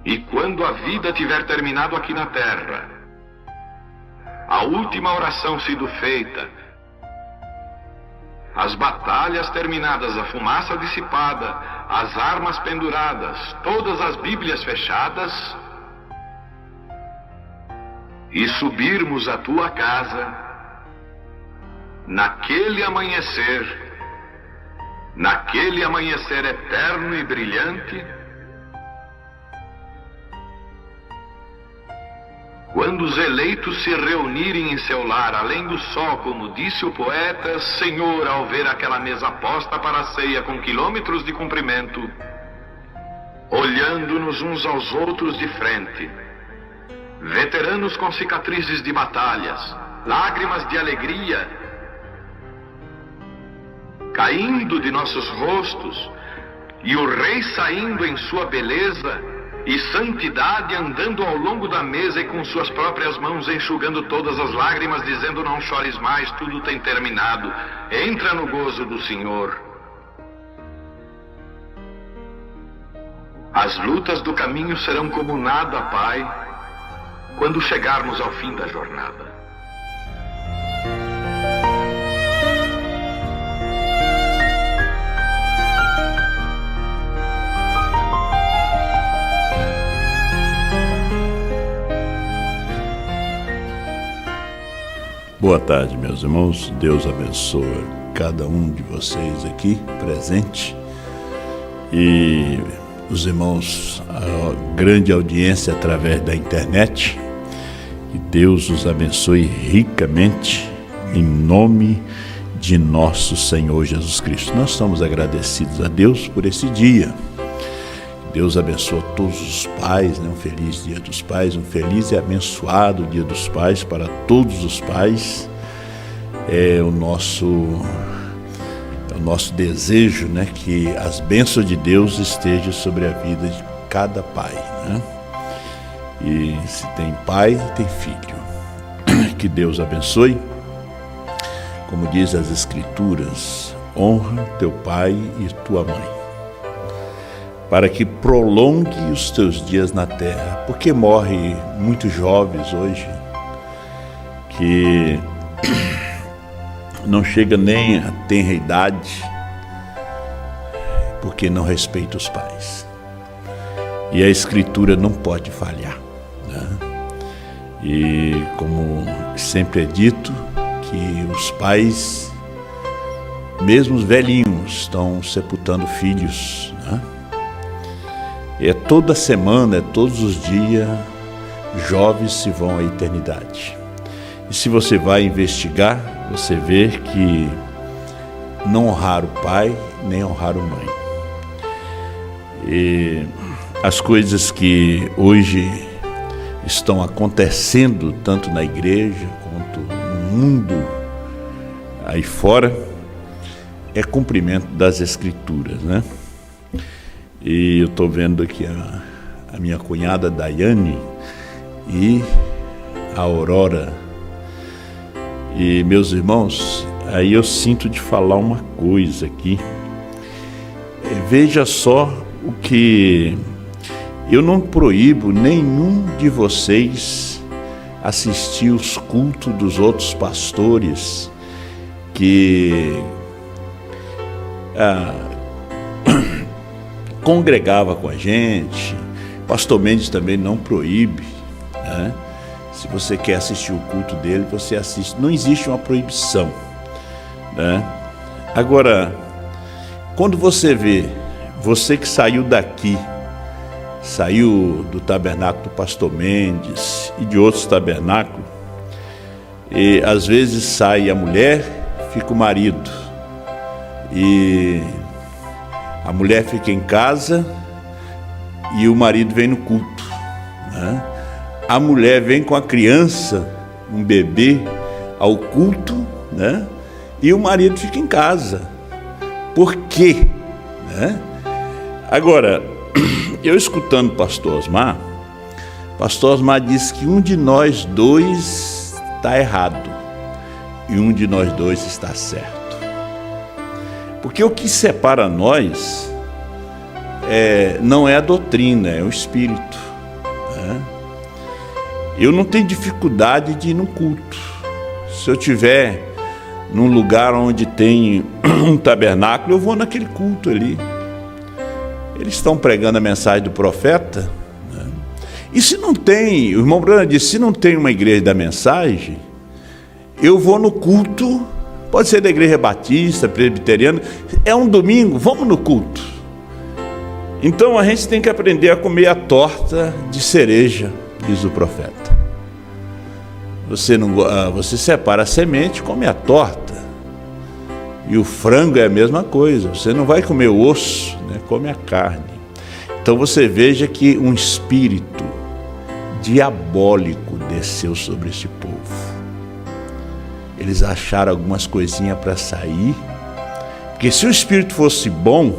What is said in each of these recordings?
E quando a vida tiver terminado aqui na terra, a última oração sido feita, as batalhas terminadas, a fumaça dissipada, as armas penduradas, todas as Bíblias fechadas, e subirmos à tua casa, naquele amanhecer eterno e brilhante, quando os eleitos se reunirem em seu lar, além do sol, como disse o poeta, Senhor, ao ver aquela mesa posta para a ceia com quilômetros de comprimento, olhando-nos uns aos outros de frente, veteranos com cicatrizes de batalhas, lágrimas de alegria caindo de nossos rostos, e o rei saindo em sua beleza e santidade, andando ao longo da mesa e com suas próprias mãos enxugando todas as lágrimas, dizendo: não chores mais, tudo tem terminado, entra no gozo do Senhor. As lutas do caminho serão como nada, Pai, quando chegarmos ao fim da jornada. Boa tarde, meus irmãos. Deus abençoe cada um de vocês aqui presente e os irmãos, a grande audiência através da internet. Que Deus os abençoe ricamente em nome de nosso Senhor Jesus Cristo. Nós estamos agradecidos a Deus por esse dia. Deus abençoe todos os pais, né? Um feliz Dia dos Pais, um feliz e abençoado Dia dos Pais para todos os pais. É o nosso desejo, né? Que as bênçãos de Deus estejam sobre a vida de cada pai, né? E se tem pai, tem filho. Que Deus abençoe. Como diz as Escrituras, honra teu pai e tua mãe, para que prolongue os teus dias na terra, porque morrem muitos jovens hoje que não chega nem a tenra idade, porque não respeita os pais. E a Escritura não pode falhar, né? E como sempre é dito, que os pais, mesmo os velhinhos, estão sepultando filhos, né? É toda semana, é todos os dias, jovens se vão à eternidade. E se você vai investigar, você vê que não honrar o pai, nem honrar a mãe. E as coisas que hoje estão acontecendo, tanto na igreja quanto no mundo aí fora, é cumprimento das Escrituras, né? E eu estou vendo aqui a minha cunhada Daiane e a Aurora. E meus irmãos, aí eu sinto de falar uma coisa aqui. Veja só o que eu não proíbo nenhum de vocês assistir os cultos dos outros pastores que congregava com a gente. Pastor Mendes também não proíbe, né? Se você quer assistir o culto dele, você assiste. Não existe uma proibição, né? Agora, quando você vê, você que saiu daqui, saiu do tabernáculo do Pastor Mendes e de outros tabernáculos, e às vezes sai a mulher, fica o marido, e a mulher fica em casa e o marido vem no culto, né? A mulher vem com a criança, um bebê, ao culto, né? E o marido fica em casa. Por quê? Né? Agora, eu escutando o pastor Osmar disse que um de nós dois está errado e um de nós dois está certo. Porque o que separa nós não é a doutrina, é o espírito, Eu não tenho dificuldade de ir no culto. Se eu tiver num lugar onde tem um tabernáculo, eu vou naquele culto ali. Eles estão pregando a mensagem do profeta, né? E se não tem, o irmão Brana disse, se não tem uma igreja da mensagem, eu vou no culto, pode ser da igreja batista, presbiteriana, é um domingo, vamos no culto. Então a gente tem que aprender a comer a torta de cereja, diz o profeta. Você separa a semente, come a torta. E o frango é a mesma coisa, você não vai comer o osso, né? Come a carne. Então você veja que um espírito diabólico desceu sobre este povo. Eles acharam algumas coisinhas para sair, porque se o espírito fosse bom,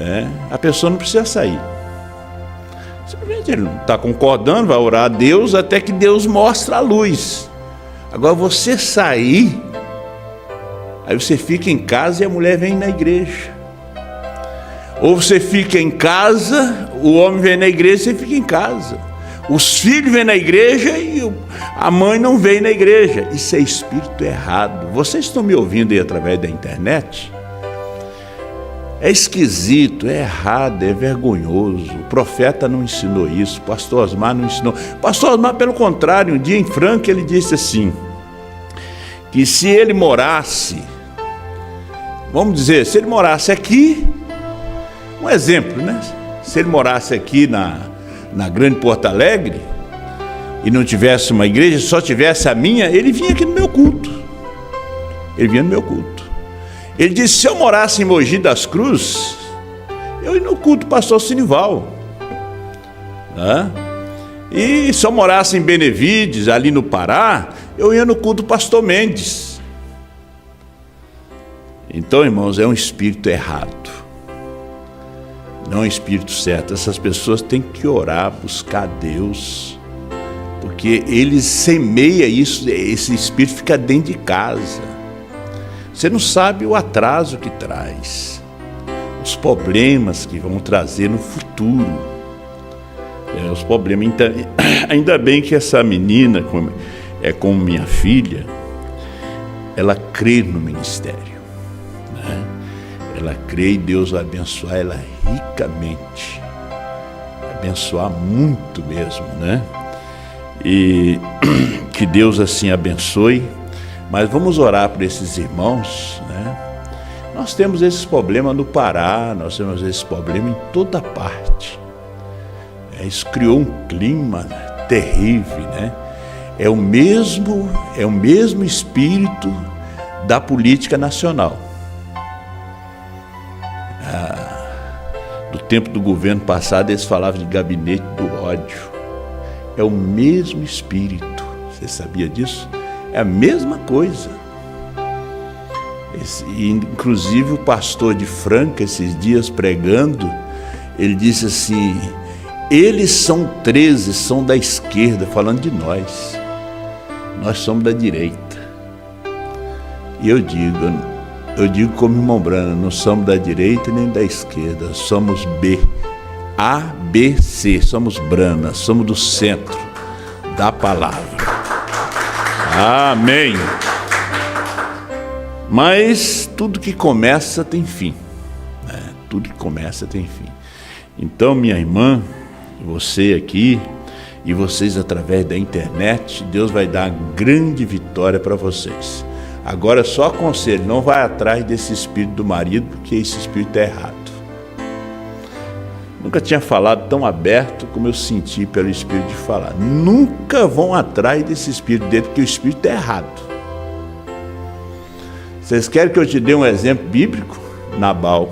né, a pessoa não precisa sair. Simplesmente ele não está concordando, vai orar a Deus até que Deus mostre a luz. Agora você sair, aí você fica em casa e a mulher vem na igreja. Ou você fica em casa, o homem vem na igreja e você fica em casa. Os filhos vêm na igreja e a mãe não vem na igreja. Isso é espírito errado. Vocês estão me ouvindo aí através da internet? É esquisito, é errado, é vergonhoso. O profeta não ensinou isso, o pastor Osmar não ensinou. O pastor Osmar, pelo contrário, um dia em Franca ele disse assim, que se ele morasse, vamos dizer, se ele morasse aqui, um exemplo, né? Se ele morasse aqui na Grande Porto Alegre e não tivesse uma igreja, só tivesse a minha, ele vinha aqui no meu culto. Ele vinha no meu culto. Ele disse, se eu morasse em Mogi das Cruzes, eu ia no culto do pastor Sinival. Né? E se eu morasse em Benevides, ali no Pará, eu ia no culto do pastor Mendes. Então, irmãos, é um espírito errado. Não é um espírito certo. Essas pessoas têm que orar, buscar Deus, porque eles semeiam isso, esse espírito fica dentro de casa. Você não sabe o atraso que traz, os problemas que vão trazer no futuro. Os problemas. Então, ainda bem que essa menina, como minha filha, ela crê no ministério, né? Ela crê e Deus vai abençoar ela ricamente, abençoar muito mesmo, né? E que Deus assim abençoe. Mas vamos orar por esses irmãos, né? Nós temos esses problemas no Pará, nós temos esses problemas em toda parte. Isso criou um clima terrível, né? É o mesmo espírito da política nacional. Do tempo do governo passado, eles falavam de gabinete do ódio. É o mesmo espírito. Você sabia disso? É a mesma coisa. Inclusive o pastor de Franca, esses dias pregando, ele disse assim, eles são 13, são da esquerda, falando de nós. Nós somos da direita. E eu digo como irmão Brana, não somos da direita nem da esquerda, somos B. A, B, C, somos Brana, somos do centro da palavra. Amém. Mas tudo que começa tem fim, né? Tudo que começa tem fim. Então, minha irmã, você aqui e vocês através da internet, Deus vai dar uma grande vitória para vocês. Agora só aconselho, não vai atrás desse espírito do marido, porque esse espírito é errado. Nunca tinha falado tão aberto como eu senti pelo espírito de falar. Nunca vão atrás desse espírito dele, porque o espírito é errado. Vocês querem que eu te dê um exemplo bíblico? Nabal.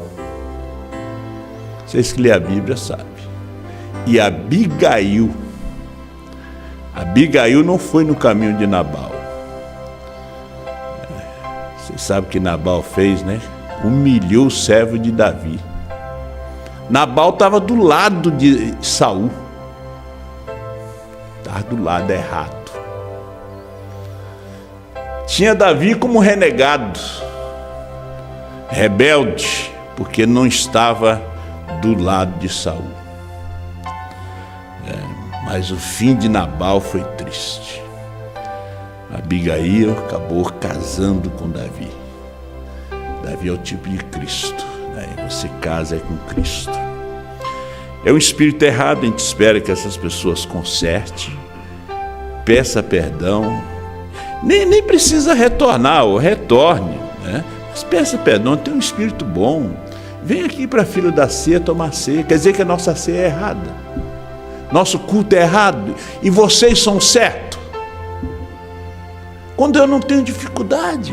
Vocês que lêem a Bíblia sabem. E Abigail não foi no caminho de Nabal. Vocês sabem o que Nabal fez, né? Humilhou o servo de Davi. Nabal estava do lado de Saul. Estava do lado errado. Tinha Davi como renegado, rebelde, porque não estava do lado de Saul. Mas o fim de Nabal foi triste. Abigail acabou casando com Davi. Davi é o tipo de Cristo, né? E você casa com Cristo. É um espírito errado, a gente espera que essas pessoas consertem, peça perdão, nem precisa retornar, ou retorne, né? Mas peça perdão, tem um espírito bom. Vem aqui para Filho da Ceia tomar ceia, quer dizer que a nossa ceia é errada, nosso culto é errado, e vocês são certos. Quando eu não tenho dificuldade,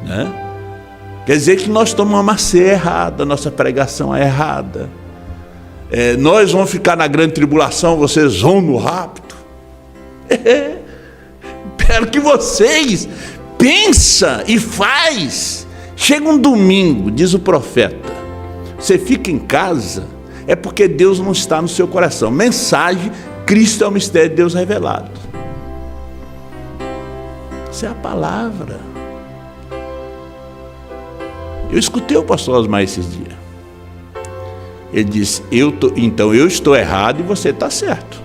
né? Quer dizer que nós tomamos a ceia errada, nossa pregação é errada. Nós vamos ficar na grande tribulação, vocês vão no rapto. Quero que vocês pensa e faz. Chega um domingo, diz o profeta, você fica em casa, é porque Deus não está no seu coração. Mensagem: Cristo é o mistério de Deus revelado. Essa é a palavra. Eu escutei o pastor Osmar esses dias. Ele disse: então eu estou errado e você está certo.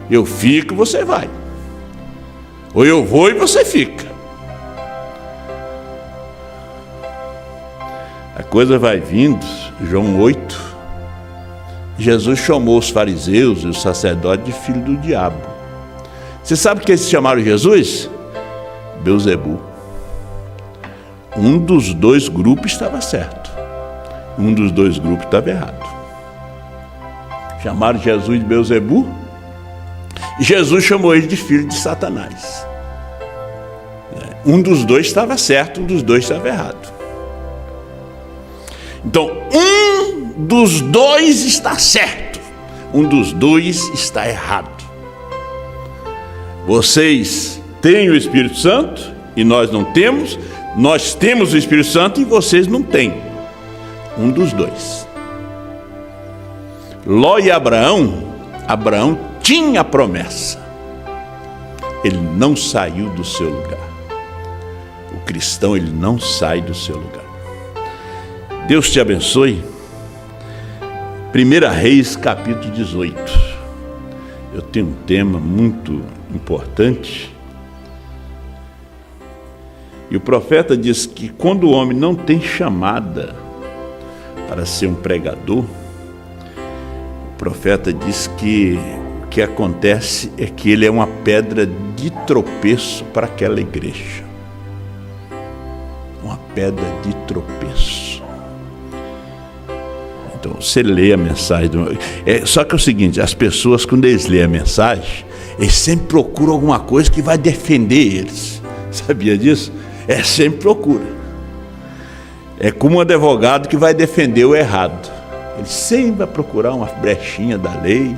Eu fico e você vai. Ou eu vou e você fica. A coisa vai vindo. João 8. Jesus chamou os fariseus e os sacerdotes de filho do diabo. Você sabe o que eles chamaram Jesus? Beelzebul. Um dos dois grupos estava certo. Um dos dois grupos estava errado. Chamaram Jesus de Beelzebul. E Jesus chamou ele de filho de Satanás. Um dos dois estava certo, um dos dois estava errado. Então, um dos dois está certo, um dos dois está errado. Vocês têm o Espírito Santo e nós não temos. Nós temos o Espírito Santo e vocês não têm. Um dos dois. Ló e Abraão tinha a promessa. Ele não saiu do seu lugar. O cristão, ele não sai do seu lugar. Deus te abençoe. 1 Reis, capítulo 18. Eu tenho um tema muito importante. E o profeta diz que quando o homem não tem chamada para ser um pregador, o profeta diz que o que acontece é que ele é uma pedra de tropeço para aquela igreja. Uma pedra de tropeço. Então, você lê a mensagem. Só que é o seguinte, as pessoas, quando eles lêem a mensagem, eles sempre procuram alguma coisa que vai defender eles. Sabia disso? Sempre procura. É como um advogado que vai defender o errado. Ele sempre vai procurar uma brechinha da lei.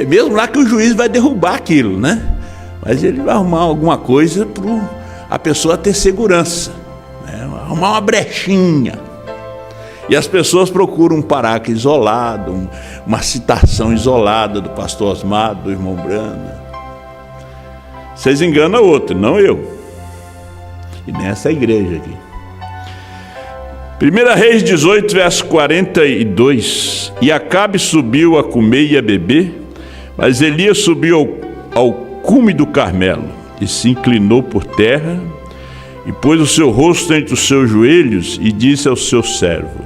Mesmo lá que o juiz vai derrubar aquilo, né? Mas ele vai arrumar alguma coisa para a pessoa ter segurança, né? Arrumar uma brechinha. E as pessoas procuram um parágrafo isolado, uma citação isolada do pastor Osmar, do irmão Brana. Vocês enganam outro, não eu. E nessa igreja aqui. 1 Reis 18, verso 42. E Acabe subiu a comer e a beber, mas Elias subiu ao cume do Carmelo e se inclinou por terra e pôs o seu rosto entre os seus joelhos e disse ao seu servo: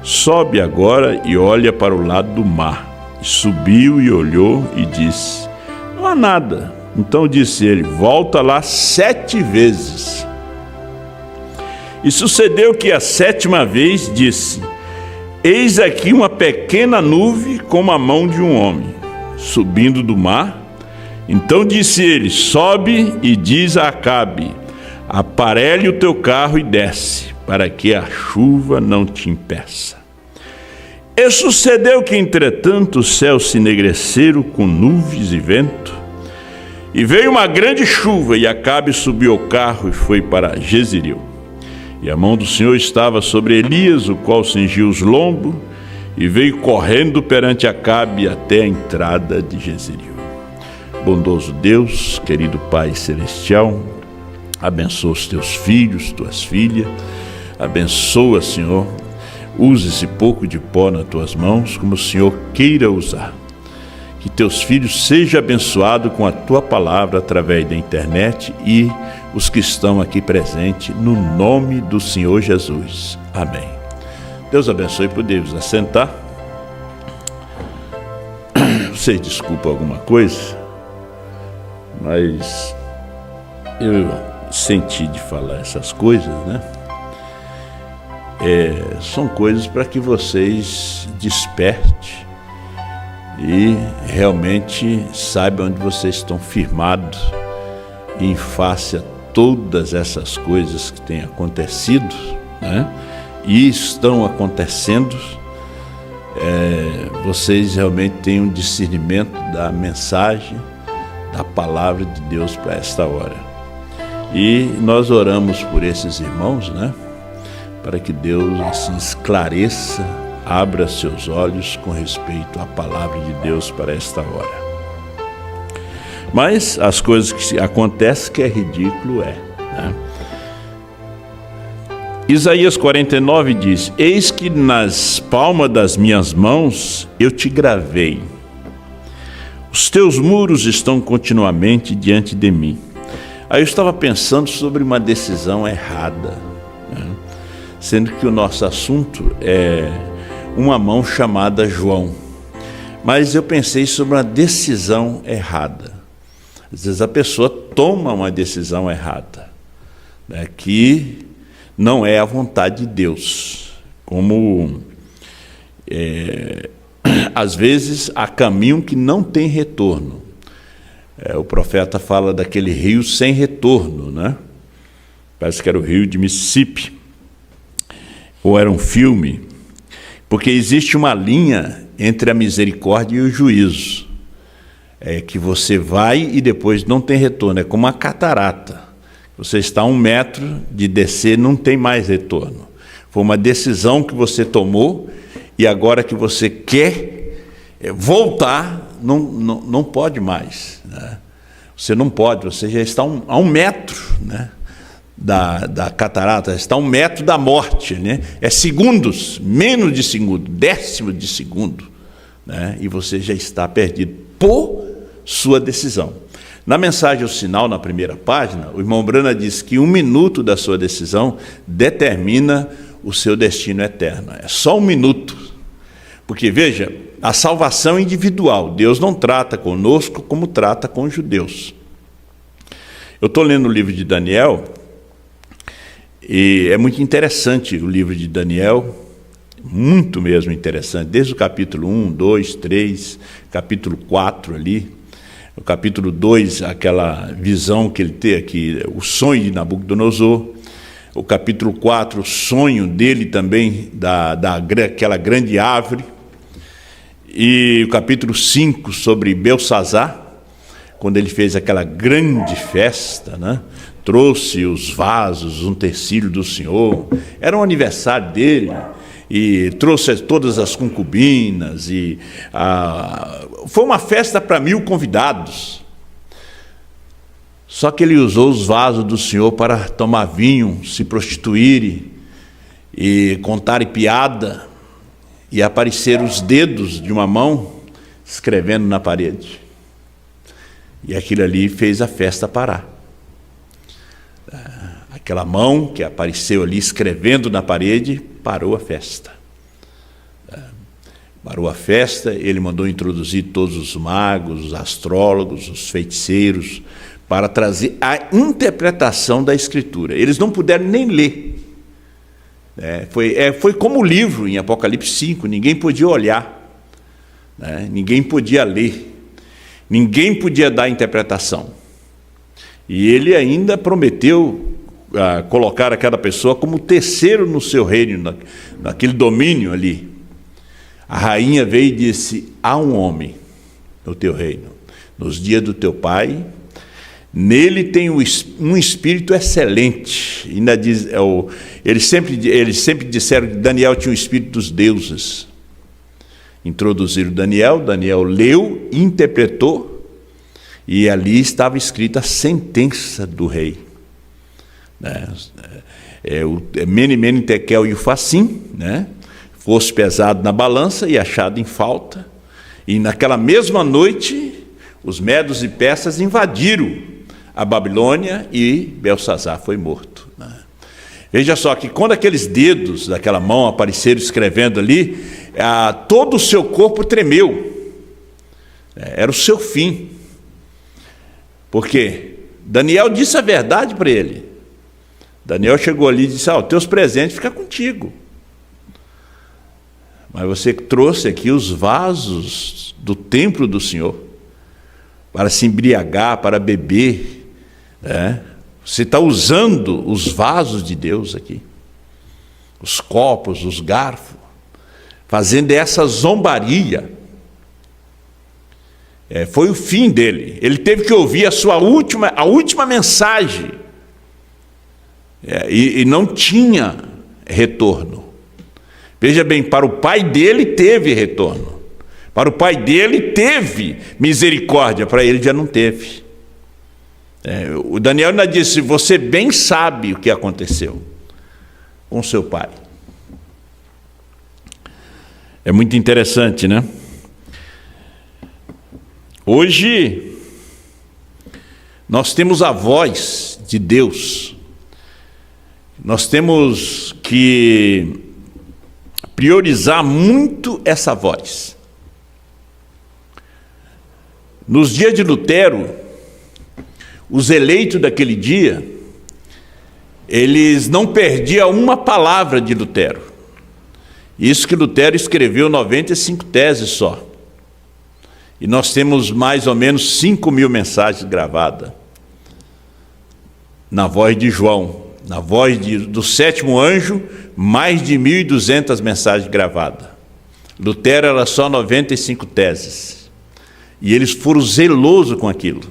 sobe agora e olha para o lado do mar. E subiu e olhou e disse: não há nada. Então disse ele: volta lá 7 vezes. E sucedeu que a 7ª vez disse: eis aqui uma pequena nuvem como a mão de um homem, subindo do mar. Então disse ele: sobe e diz a Acabe: aparelhe o teu carro e desce, para que a chuva não te impeça. E sucedeu que, entretanto, os céus se enegreceram com nuvens e vento, e veio uma grande chuva, e Acabe subiu ao carro e foi para Jezreel. E a mão do Senhor estava sobre Elias, o qual cingiu os lombos, e veio correndo perante Acabe até a entrada de Jezreel. Bondoso Deus, querido Pai Celestial, abençoa os teus filhos, tuas filhas, abençoa, Senhor, use esse pouco de pó nas tuas mãos como o Senhor queira usar. Que teus filhos sejam abençoados com a tua palavra através da internet e os que estão aqui presentes, no nome do Senhor Jesus. Amém. Deus abençoe. Podemos assentar. Vocês desculpam alguma coisa, mas eu senti de falar essas coisas, né? São coisas para que vocês despertem e realmente saibam onde vocês estão firmados em face a todas essas coisas que têm acontecido, né? E estão acontecendo. Vocês realmente têm um discernimento da mensagem, da palavra de Deus para esta hora. E nós oramos por esses irmãos, né? Para que Deus assim esclareça, abra seus olhos com respeito à palavra de Deus para esta hora. Mas as coisas que acontecem que é ridículo, né? Isaías 49 diz: eis que nas palmas das minhas mãos eu te gravei. Os teus muros estão continuamente diante de mim. Aí eu estava pensando sobre uma decisão errada, né? Sendo que o nosso assunto é uma mão chamada João. Mas eu pensei sobre uma decisão errada. Às vezes a pessoa toma uma decisão errada, né? Que não é a vontade de Deus. Como às vezes há caminho que não tem retorno. O profeta fala daquele rio sem retorno, né? Parece que era o rio de Mississippi, ou era um filme, porque existe uma linha entre a misericórdia e o juízo, que você vai e depois não tem retorno. É como uma catarata. Você está a 1 metro de descer, não tem mais retorno. Foi uma decisão que você tomou e agora que você quer voltar, não pode mais, né? Você não pode, você já está a 1 metro, né, da catarata, está a 1 metro da morte, né? É segundos, menos de segundo, décimo de segundo, né? E você já está perdido por sua decisão. Na mensagem ao sinal, na primeira página, o irmão Brana diz que 1 minuto da sua decisão determina o seu destino eterno. É só 1 minuto. Porque, veja, a salvação é individual. Deus não trata conosco como trata com os judeus. Eu estou lendo o livro de Daniel, e é muito interessante o livro de Daniel, muito mesmo interessante, desde o capítulo 1, 2, 3, capítulo 4 ali. No capítulo 2, aquela visão que ele tem aqui, o sonho de Nabucodonosor. O capítulo 4, o sonho dele também, daquela grande árvore. E o capítulo 5, sobre Belsazar, quando ele fez aquela grande festa, né? Trouxe os vasos, um utensílio do Senhor. Era um aniversário dele. E trouxe todas as concubinas, foi uma festa para 1000 convidados. Só que ele usou os vasos do Senhor para tomar vinho, se prostituir e contar piada, e apareceram os dedos de uma mão escrevendo na parede. E aquilo ali fez a festa parar. Aquela mão que apareceu ali escrevendo na parede, parou a festa. Parou a festa, ele mandou introduzir todos os magos, os astrólogos, os feiticeiros, para trazer a interpretação da Escritura. Eles não puderam nem ler. Foi como o livro em Apocalipse 5, ninguém podia olhar, né? Ninguém podia ler, ninguém podia dar interpretação. E ele ainda prometeu colocar aquela pessoa como terceiro no seu reino, naquele domínio ali. A rainha veio e disse: há um homem no teu reino, nos dias do teu pai, nele tem um espírito excelente. Ainda diz, eles sempre disseram que Daniel tinha o espírito dos deuses. Introduziram Daniel leu, interpretou, e ali estava escrita a sentença do rei. O Mene, Mene, Tekel e Ufassim, né? fosse pesado na balança e achado em falta. E naquela mesma noite, os medos e persas invadiram a Babilônia e Belsazar foi morto. Veja só que quando aqueles dedos daquela mão apareceram escrevendo ali, todo o seu corpo tremeu. Era o seu fim. Porque Daniel disse a verdade para ele. Daniel chegou ali e disse: teus presentes ficam contigo. Mas você trouxe aqui os vasos do templo do Senhor para se embriagar, para beber. Você está usando os vasos de Deus aqui, os copos, os garfos, fazendo essa zombaria. Foi o fim dele. Ele teve que ouvir a última mensagem. E não tinha retorno. Veja bem, para o pai dele teve retorno. Para o pai dele teve misericórdia, para ele já não teve. O Daniel ainda disse: você bem sabe o que aconteceu com seu pai. É muito interessante, né? Hoje, nós temos a voz de Deus. Nós temos que priorizar muito essa voz. Nos dias de Lutero, os eleitos daquele dia, eles não perdiam uma palavra de Lutero. Isso que Lutero escreveu 95 teses só. E nós temos mais ou menos 5.000 mensagens gravadas na voz de João. Na voz do sétimo anjo, mais de 1.200 mensagens gravadas. Lutero era só 95 teses. E eles foram zelosos com aquilo.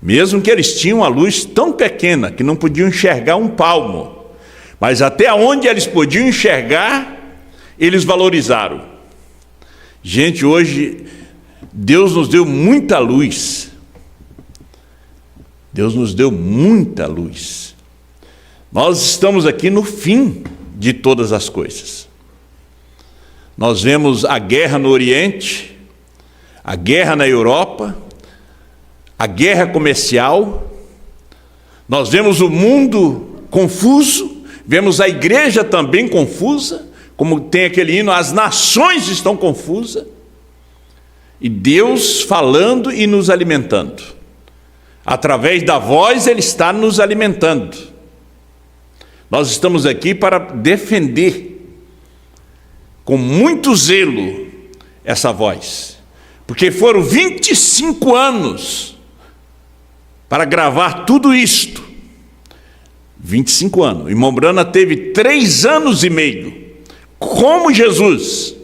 Mesmo que eles tinham uma luz tão pequena que não podiam enxergar um palmo. Mas até onde eles podiam enxergar, eles valorizaram. Gente, hoje Deus nos deu muita luz. Deus nos deu muita luz. Nós estamos aqui no fim de todas as coisas. Nós vemos a guerra no Oriente, a guerra na Europa, a guerra comercial. Nós vemos o mundo confuso, vemos a igreja também confusa, como tem aquele hino: as nações estão confusas. E Deus falando e nos alimentando. Através da voz Ele está nos alimentando. Nós estamos aqui para defender com muito zelo essa voz. Porque foram 25 anos para gravar tudo isto. 25 anos. Irmão Brana teve 3 anos e meio. Como Jesus.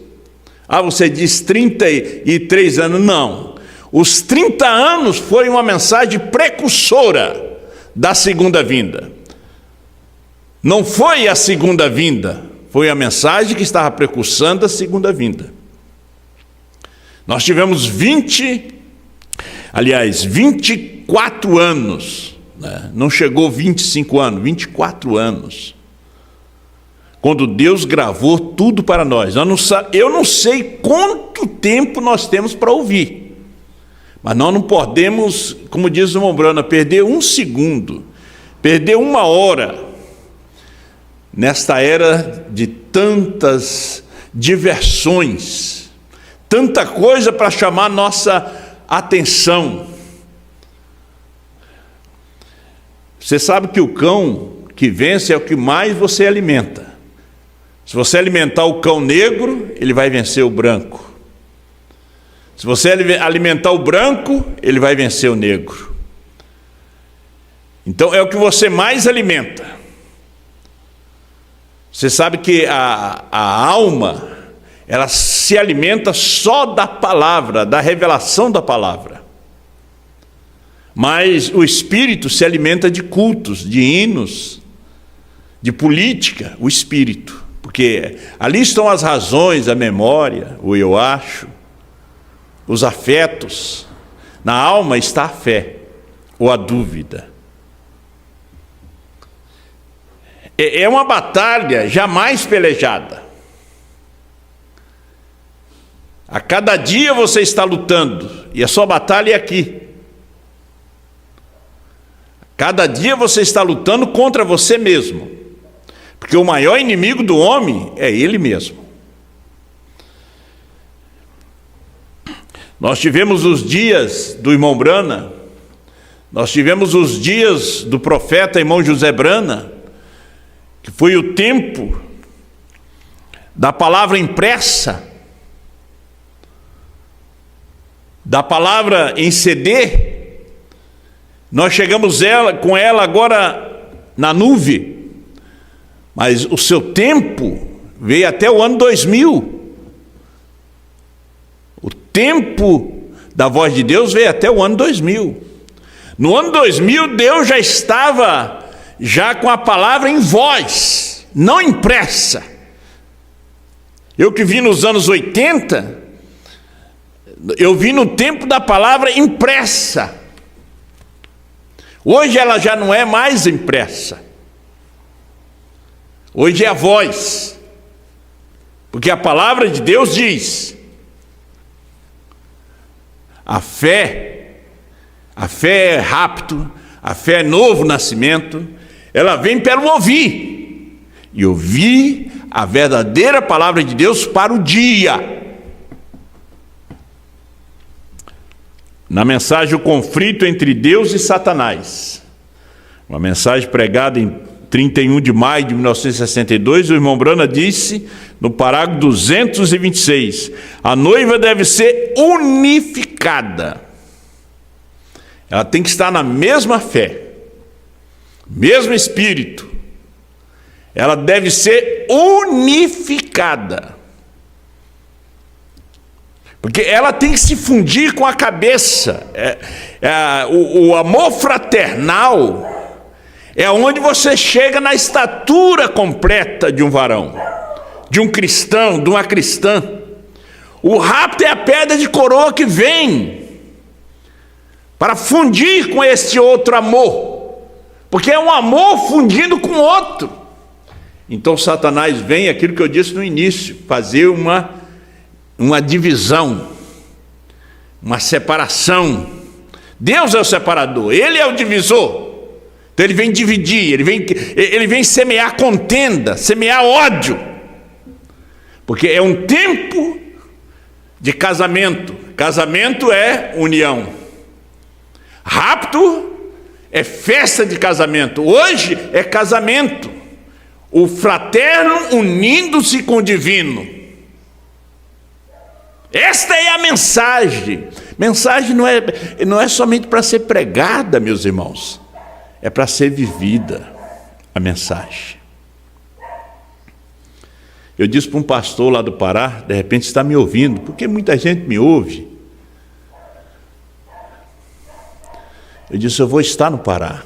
Você diz 33 anos. Não. Os 30 anos foi uma mensagem precursora da segunda vinda. Não foi a segunda vinda, foi a mensagem que estava precursando a segunda vinda. Nós tivemos 24 anos, né? Não chegou 25 anos, 24 anos. Quando Deus gravou tudo para nós. Eu não sei quanto tempo nós temos para ouvir. Mas nós não podemos, como diz o irmão Brana, perder um segundo, perder uma hora, nesta era de tantas diversões, tanta coisa para chamar nossa atenção. Você sabe que o cão que vence é o que mais você alimenta. Se você alimentar o cão negro, ele vai vencer o branco. Se você alimentar o branco, ele vai vencer o negro. Então é o que você mais alimenta. Você sabe que a alma, ela se alimenta só da palavra, da revelação da palavra. Mas o espírito se alimenta de cultos, de hinos, de política, o espírito. Porque ali estão as razões, a memória, o eu acho, os afetos. Na alma está a fé ou a dúvida. É uma batalha jamais pelejada. A cada dia você está lutando, e a sua batalha é aqui. Cada dia você está lutando contra você mesmo, porque o maior inimigo do homem é ele mesmo. Nós tivemos os dias do irmão Brana, nós tivemos os dias do profeta irmão José Brana, que foi o tempo da palavra impressa, da palavra em CD. Nós chegamos com ela agora na nuvem, mas o seu tempo veio até o ano 2000. O tempo da voz de Deus veio até o ano 2000. No ano 2000, Deus já estava com a palavra em voz, não impressa. Eu que vi nos anos 80, eu vi no tempo da palavra impressa. Hoje ela já não é mais impressa. Hoje é a voz. Porque a palavra de Deus diz: a fé é rápido, a fé é novo nascimento, ela vem pelo ouvir. E ouvir a verdadeira palavra de Deus para o dia. Na mensagem O Conflito entre Deus e Satanás, uma mensagem pregada em 31 de maio de 1962, o irmão Brana disse, no parágrafo 226, a noiva deve ser unificada. Ela tem que estar na mesma fé, mesmo espírito. Ela deve ser unificada. Porque ela tem que se fundir com a cabeça. O amor fraternal é onde você chega na estatura completa de um varão, de um cristão, de uma cristã. O rapto é a pedra de coroa que vem para fundir com esse outro amor, porque é um amor fundindo com outro. Então Satanás vem, aquilo que eu disse no início, fazer uma divisão, uma separação. Deus é o separador, Ele é o divisor. Então Ele vem dividir, Ele vem semear contenda, semear ódio, porque é um tempo de casamento. Casamento é união, rapto é festa de casamento. Hoje é casamento, o fraterno unindo-se com o divino. Esta é a mensagem. Mensagem não é somente para ser pregada, meus irmãos, é para ser vivida a mensagem. Eu disse para um pastor lá do Pará, de repente está me ouvindo, porque muita gente me ouve. Eu disse, eu vou estar no Pará,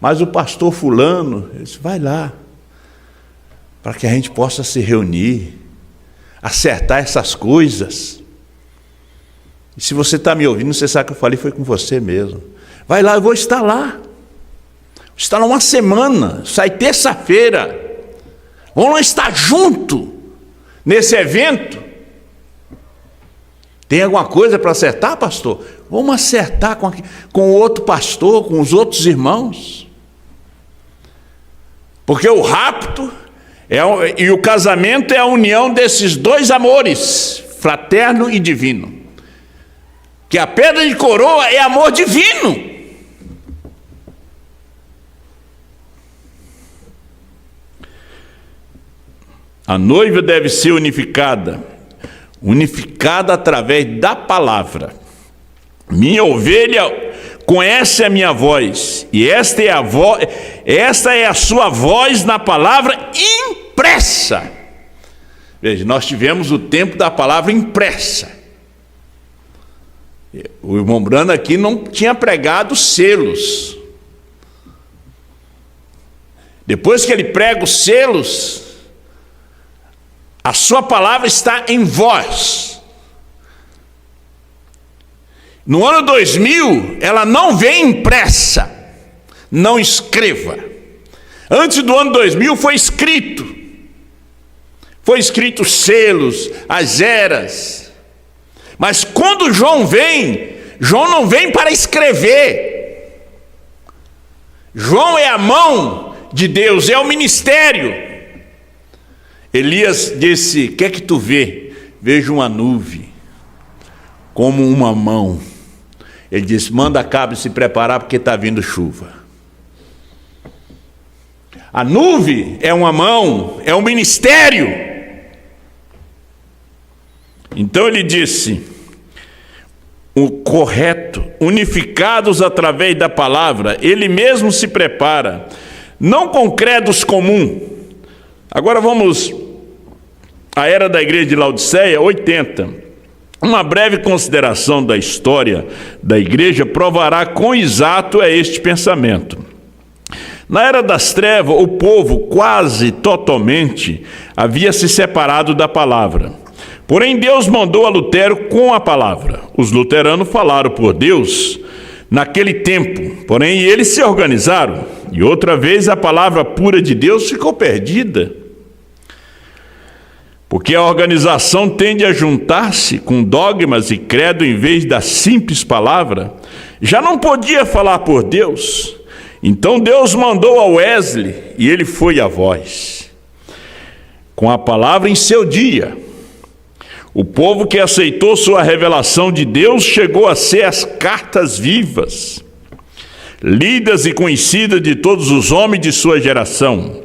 mas o pastor fulano, ele disse, vai lá, para que a gente possa se reunir, acertar essas coisas. E se você está me ouvindo, você sabe que eu falei, foi com você mesmo. Vai lá, eu vou estar lá. Vou estar lá uma semana, sai terça-feira. Vamos lá estar junto nesse evento. Tem alguma coisa para acertar, pastor? Vamos acertar com o outro pastor, com os outros irmãos. Porque o rapto e o casamento é a união desses dois amores, fraterno e divino. Que a pedra de coroa é amor divino. A noiva deve ser unificada através da palavra. Minha ovelha conhece a minha voz, e esta é a sua voz na palavra impressa. Veja, nós tivemos o tempo da palavra impressa. O irmão Brana aqui não tinha pregado selos. Depois que ele prega os selos, a sua palavra está em voz. No ano 2000, ela não vem impressa. Não escreva. Antes do ano 2000 foi escrito. Foi escrito os selos, as eras. Mas quando João não vem para escrever. João é a mão de Deus, é o ministério. Elias disse: o que é que tu vê? Vejo uma nuvem, como uma mão. Ele disse: manda a cabra se preparar, porque está vindo chuva. A nuvem é uma mão, é um ministério. Então ele disse: o correto, unificados através da palavra, ele mesmo se prepara, não com credos comum. Agora vamos à era da igreja de Laodiceia, 80. Uma breve consideração da história da igreja provará quão exato é este pensamento. Na era das trevas, o povo quase totalmente havia se separado da palavra. Porém, Deus mandou a Lutero com a palavra. Os luteranos falaram por Deus naquele tempo, porém eles se organizaram, e outra vez a palavra pura de Deus ficou perdida. Porque a organização tende a juntar-se com dogmas e credo em vez da simples palavra. Já não podia falar por Deus. Então Deus mandou a Wesley e ele foi a voz, com a palavra em seu dia. O povo que aceitou sua revelação de Deus chegou a ser as cartas vivas, lidas e conhecidas de todos os homens de sua geração.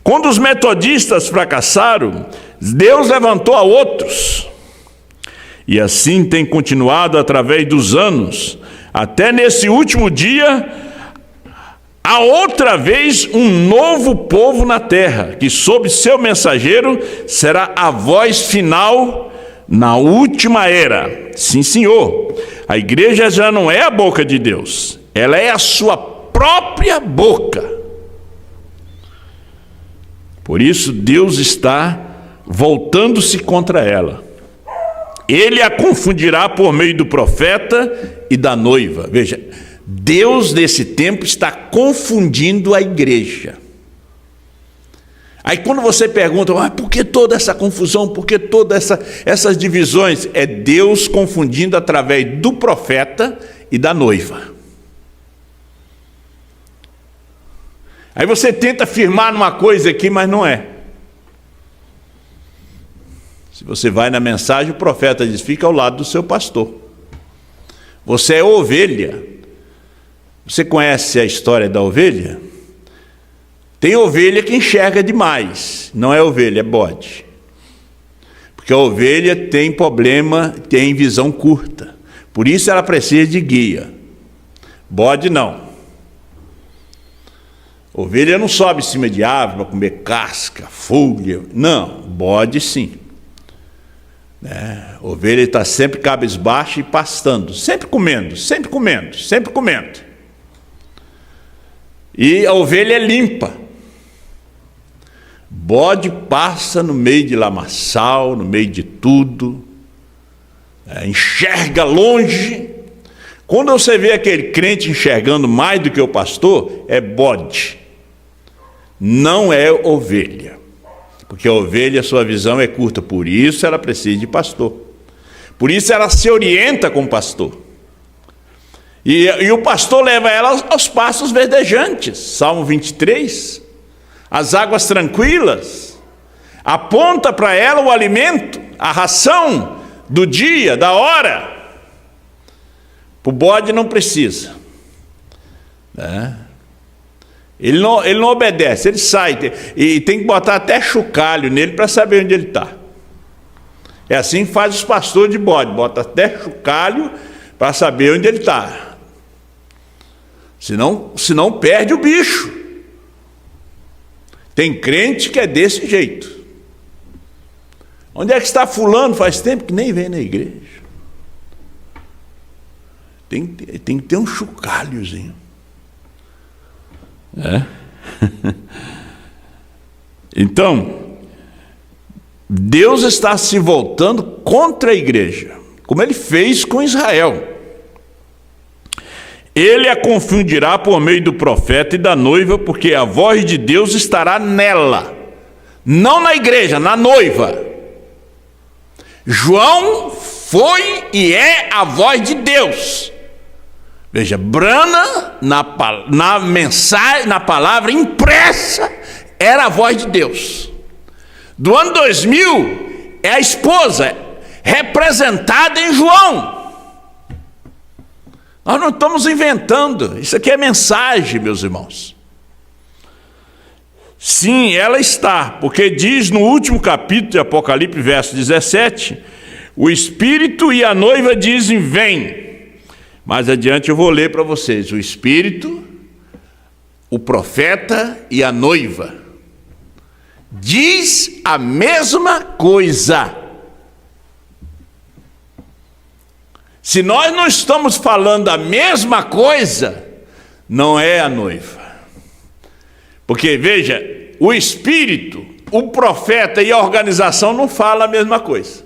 Quando os metodistas fracassaram, Deus levantou a outros. E assim tem continuado através dos anos, até nesse último dia, há outra vez um novo povo na terra, que sob seu mensageiro será a voz final na última era. Sim, senhor, a igreja já não é a boca de Deus, ela é a sua própria boca. Por isso Deus está voltando-se contra ela. Ele a confundirá por meio do profeta e da noiva. Veja, Deus nesse tempo está confundindo a igreja. Aí quando você pergunta: por que toda essa confusão, por que todas essas divisões? É Deus confundindo através do profeta e da noiva. Aí você tenta afirmar numa coisa aqui, mas não é. Se você vai na mensagem, o profeta diz: fica ao lado do seu pastor. Você é ovelha. Você conhece a história da ovelha? Tem ovelha que enxerga demais. Não é ovelha, é bode. Porque a ovelha tem problema, tem visão curta. Por isso ela precisa de guia. Bode não. Ovelha não sobe em cima de árvore para comer casca, folha. Não, bode sim. Ovelha está sempre cabisbaixo e pastando, sempre comendo, sempre comendo, sempre comendo. E a ovelha é limpa. Bode passa no meio de lamaçal, no meio de tudo, enxerga longe. Quando você vê aquele crente enxergando mais do que o pastor, é bode, não é ovelha. Porque a ovelha, sua visão é curta, por isso ela precisa de pastor. Por isso ela se orienta com o pastor. E o pastor leva ela aos pastos verdejantes, Salmo 23, as águas tranquilas, aponta para ela o alimento, a ração do dia, da hora. O bode não precisa. Ele não obedece, ele sai, e tem que botar até chocalho nele para saber onde ele está. É assim que faz os pastores de bode, bota até chocalho para saber onde ele está. Senão perde o bicho. Tem crente que é desse jeito. Onde é que está fulano? Faz tempo que nem vem na igreja. Tem que ter um chocalhozinho. Então, Deus está se voltando contra a igreja, como ele fez com Israel. Ele a confundirá por meio do profeta e da noiva, porque a voz de Deus estará nela, não na igreja, na noiva. João foi e é a voz de Deus. Veja, Branham na mensagem, na palavra impressa, era a voz de Deus. Do ano 2000 é a esposa representada em João. Nós não estamos inventando, isso aqui é mensagem, meus irmãos. Sim, ela está, porque diz no último capítulo de Apocalipse, verso 17, o Espírito e a noiva dizem, vem. Mais adiante eu vou ler para vocês, o Espírito, o profeta e a noiva. Diz a mesma coisa. Se nós não estamos falando a mesma coisa, não é a noiva. Porque, veja, o Espírito, o profeta e a organização não falam a mesma coisa.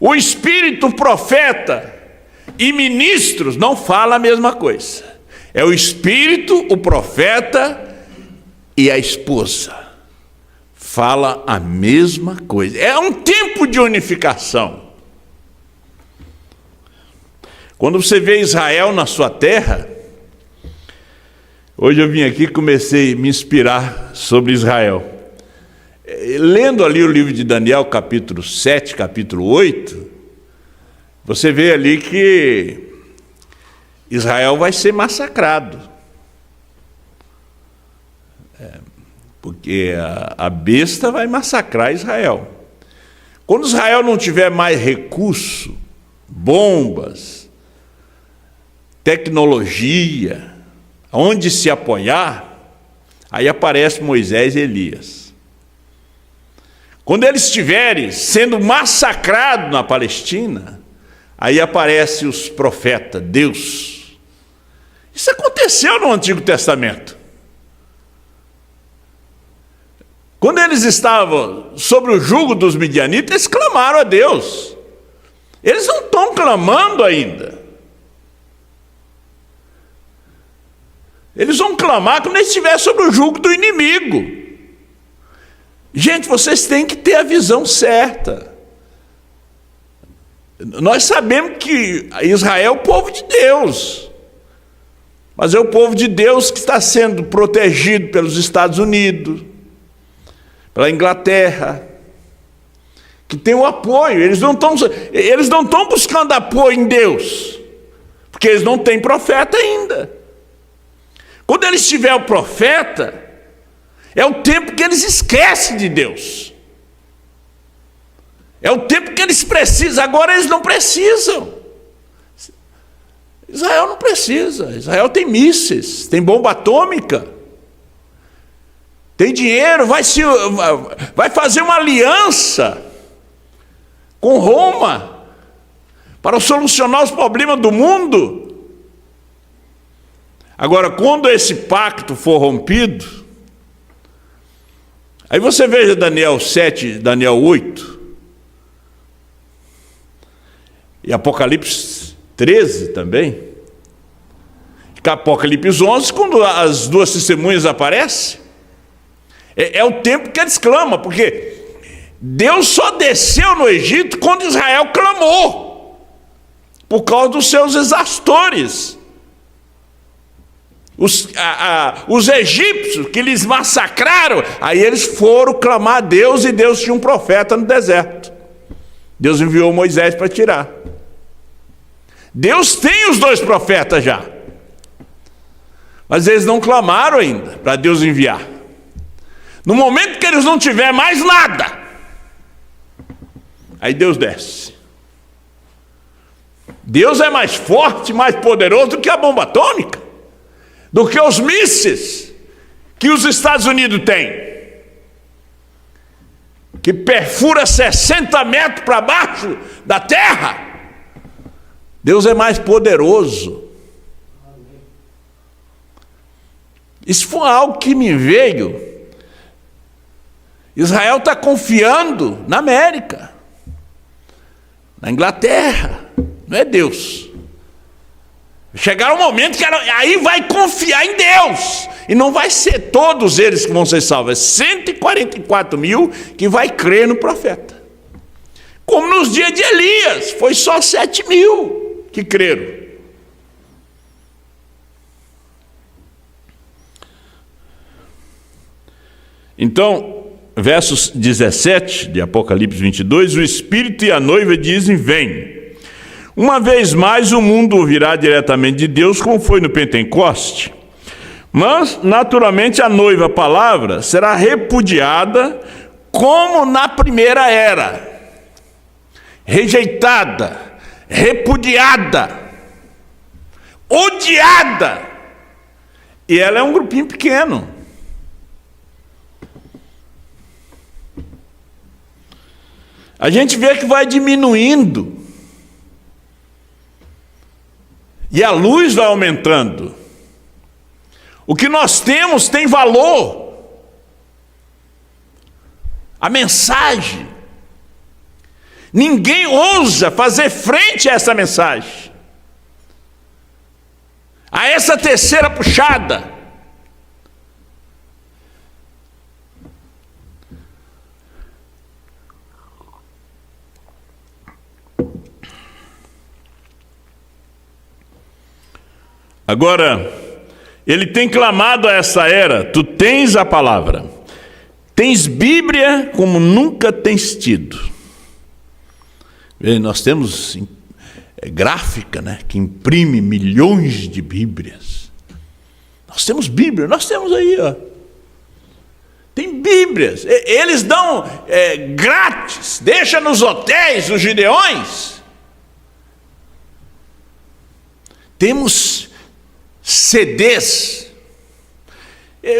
O Espírito, o profeta e ministros não falam a mesma coisa. É o Espírito, o profeta e a esposa. Fala a mesma coisa. É um tempo de unificação. Quando você vê Israel na sua terra, hoje eu vim aqui e comecei a me inspirar sobre Israel. Lendo ali o livro de Daniel, capítulo 7, capítulo 8, você vê ali que Israel vai ser massacrado. Porque a besta vai massacrar Israel. Quando Israel não tiver mais recurso, bombas, tecnologia, onde se apoiar, aí aparece Moisés e Elias. Quando eles estiverem sendo massacrados na Palestina, aí aparecem os profetas, Deus. Isso aconteceu no Antigo Testamento. Quando eles estavam sobre o jugo dos midianitas, eles clamaram a Deus. Eles não estão clamando ainda. Eles vão clamar quando eles estiverem sobre o jugo do inimigo. Gente, vocês têm que ter a visão certa. Nós sabemos que Israel é o povo de Deus. Mas é o povo de Deus que está sendo protegido pelos Estados Unidos, pela Inglaterra, que tem o apoio. Eles não estão buscando apoio em Deus, porque eles não têm profeta ainda. Quando eles tiverem o profeta, é o tempo que eles esquecem de Deus. É o tempo que eles precisam. Agora eles não precisam. Israel não precisa. Israel tem mísseis, tem bomba atômica, tem dinheiro, vai fazer uma aliança com Roma para solucionar os problemas do mundo. Agora, quando esse pacto for rompido, aí você veja Daniel 7, Daniel 8 e Apocalipse 13 também. Apocalipse 11, quando as duas testemunhas aparecem, é o tempo que eles clamam, porque Deus só desceu no Egito quando Israel clamou, por causa dos seus exaustores. Os egípcios que eles massacraram, aí eles foram clamar a Deus, e Deus tinha um profeta no deserto. Deus enviou Moisés para tirar. Deus tem os dois profetas já, mas eles não clamaram ainda para Deus enviar. No momento que eles não tiverem mais nada, aí Deus desce. Deus é mais forte, mais poderoso do que a bomba atômica, do que os mísseis que os Estados Unidos têm, que perfura 60 metros para baixo da terra. Deus é mais poderoso. Isso foi algo que me veio. Israel está confiando na América, na Inglaterra, não é Deus. Chegará um momento que aí vai confiar em Deus. E não vai ser todos eles que vão ser salvos. É 144 mil que vai crer no profeta. Como nos dias de Elias, foi só 7 mil que creram. Então, versos 17 de Apocalipse 22, o Espírito e a noiva dizem: vem. Uma vez mais o mundo ouvirá diretamente de Deus, como foi no Pentecoste. Mas, naturalmente, a noiva, a palavra, será repudiada como na primeira era. Rejeitada, repudiada, odiada. E ela é um grupinho pequeno. A gente vê que vai diminuindo. E a luz vai aumentando. O que nós temos tem valor. A mensagem. Ninguém ousa fazer frente a essa mensagem. A essa terceira puxada. Agora, ele tem clamado a essa era: tu tens a palavra, tens Bíblia como nunca tens tido. Nós temos gráfica, né, que imprime milhões de Bíblias. Nós temos Bíblia, nós temos aí, ó. Tem Bíblias, eles dão grátis, deixa nos hotéis, os gideões. Temos CDs,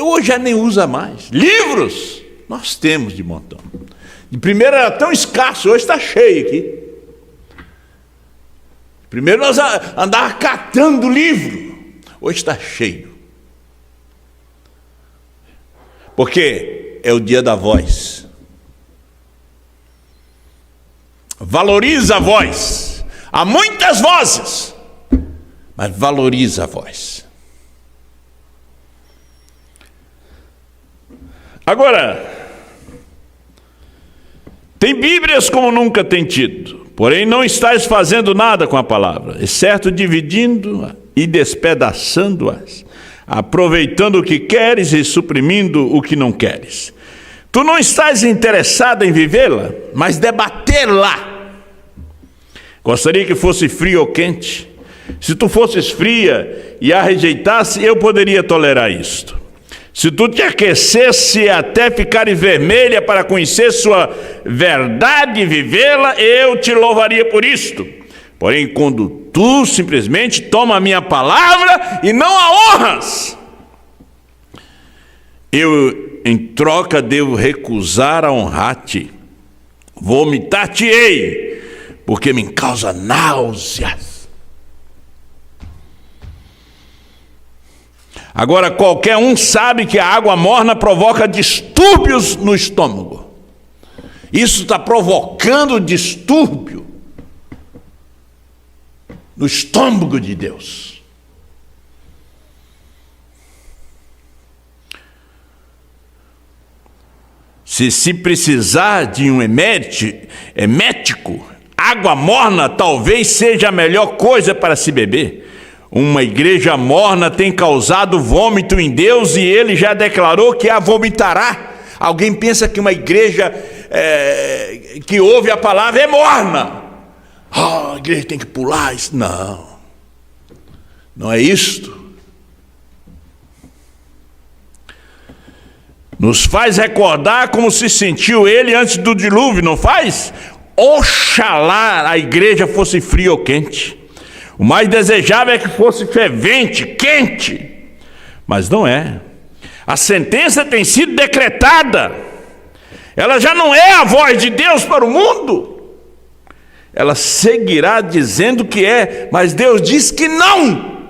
hoje já nem usa mais. Livros, nós temos de montão. De primeiro era tão escasso, hoje está cheio aqui. Primeiro nós andávamos catando livro, hoje está cheio. Porque é o dia da voz. Valoriza a voz. Há muitas vozes, mas valoriza a voz. Agora, tem Bíblias como nunca tem tido, porém não estáis fazendo nada com a palavra, exceto dividindo-a e despedaçando-as, aproveitando o que queres e suprimindo o que não queres. Tu não estás interessado em vivê-la, mas debatê-la. Gostaria que fosse frio ou quente. Se tu fosses fria e a rejeitasse, eu poderia tolerar isto. Se tu te aquecesse até ficares vermelha para conhecer sua verdade e vivê-la, eu te louvaria por isto. Porém, quando tu simplesmente toma a minha palavra e não a honras, eu, em troca, devo recusar a honrar-te. Vomitar-te-ei, porque me causa náuseas. Agora, qualquer um sabe que a água morna provoca distúrbios no estômago. Isso está provocando distúrbio no estômago de Deus. Se precisar de um emético, água morna talvez seja a melhor coisa para se beber. Uma igreja morna tem causado vômito em Deus e ele já declarou que a vomitará. Alguém pensa que uma igreja que ouve a palavra é morna. A igreja tem que pular isso. Não, não é isto. Nos faz recordar como se sentiu ele antes do dilúvio, não faz? Oxalá a igreja fosse fria ou quente. O mais desejável é que fosse fervente, quente, mas não é. A sentença tem sido decretada. Ela já não é a voz de Deus para o mundo. Ela seguirá dizendo que é, mas Deus diz que não.